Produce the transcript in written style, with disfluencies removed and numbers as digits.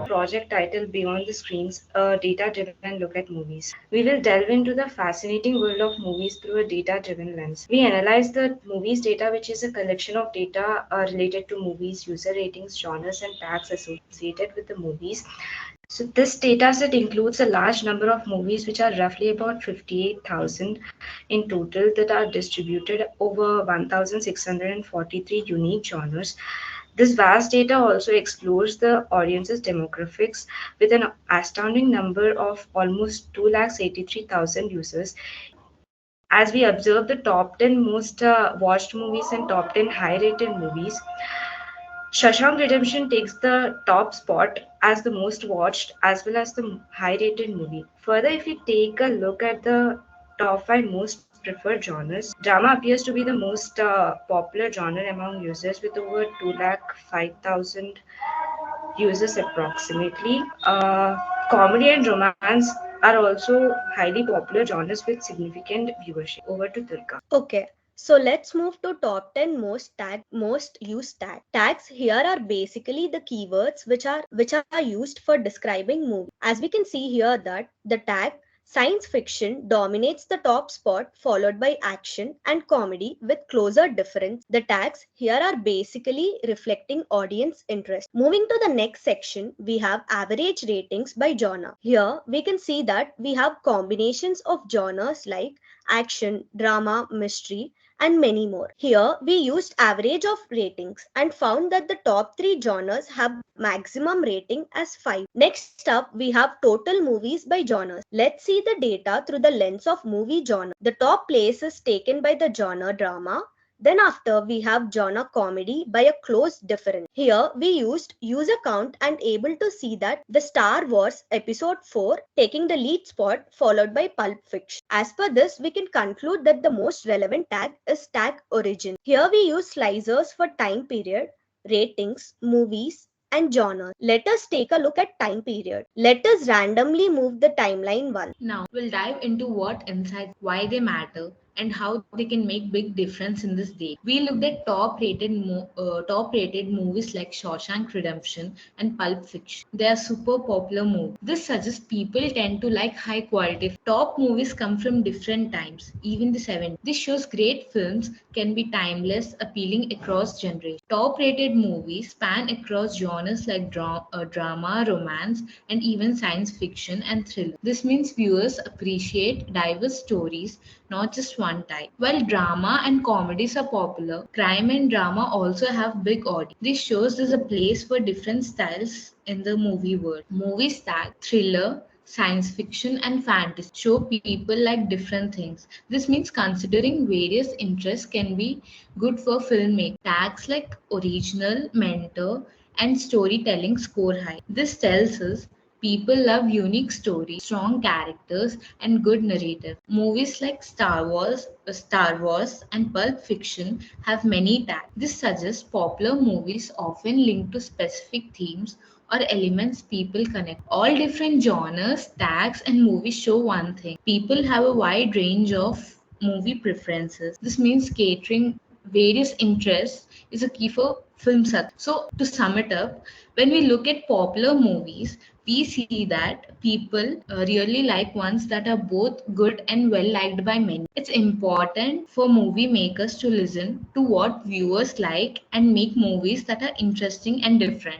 project titled Beyond the Screens, a data-driven look at movies. We will delve into the fascinating world of movies through a data-driven lens. We analyze the movies data, which is a collection of data related to movies, user ratings, genres, and tags associated with the movies. So this data set includes a large number of movies, which are roughly about 58,000 in total, that are distributed over 1,643 unique genres. This vast data also explores the audience's demographics with an astounding number of almost 283,000 users. As we observe the top 10 most watched movies and top 10 high rated movies, Shawshank Redemption takes the top spot as the most watched as well as the high rated movie. Further, if we take a look at the top 5 most preferred genres, drama appears to be the most popular genre among users with over 205,000 users approximately. Comedy and romance are also highly popular genres with significant viewership. Over to Durga. Okay. So let's move to top 10 most used tags. Here are basically the keywords which are used for describing movies. As we can see here that the tag science fiction dominates the top spot, followed by action and comedy with closer difference. The tags here are basically reflecting audience interest. Moving to the next section, we have average ratings by genre. Here we can see that we have combinations of genres like action, drama, mystery, and many more. Here we used average of ratings and found that the top 3 genres have maximum rating as 5. Next up, we have total movies by genres. Let's see the data through the lens of movie genre. The top place is taken by the genre drama. Then after, we have genre comedy by a close difference. Here we used user count and able to see that the Star Wars episode 4 taking the lead spot, followed by Pulp Fiction. As per this, we can conclude that the most relevant tag is tag origin. Here we use slicers for time period, ratings, movies, and genre. Let us take a look at time period. Let us randomly move the timeline once. Now, we'll dive into what insights, why they matter, and how they can make big difference in this day. We looked at top rated movies like Shawshank Redemption and Pulp Fiction. They are super popular movies. This suggests people tend to like high quality. Top movies come from different times, even the 70s. This shows great films can be timeless, appealing across generations. Top rated movies span across genres like drama, romance, and even science fiction and thriller. This means viewers appreciate diverse stories, not just one type. While drama and comedies are popular, crime and drama also have big audience. This shows there's a place for different styles in the movie world. Movies tag thriller, science fiction, and fantasy show people like different things. This means considering various interests can be good for filmmaking. Tags like original, mentor, and storytelling score high. This tells us people love unique stories, strong characters, and good narrative. Movies like Star Wars, and Pulp Fiction have many tags. This suggests popular movies often link to specific themes or elements people connect. All different genres, tags, and movies show one thing. People have a wide range of movie preferences. This means catering various interests is a key for film success. So, to sum it up, when we look at popular movies, we see that people really like ones that are both good and well liked by many. It's important for movie makers to listen to what viewers like and make movies that are interesting and different.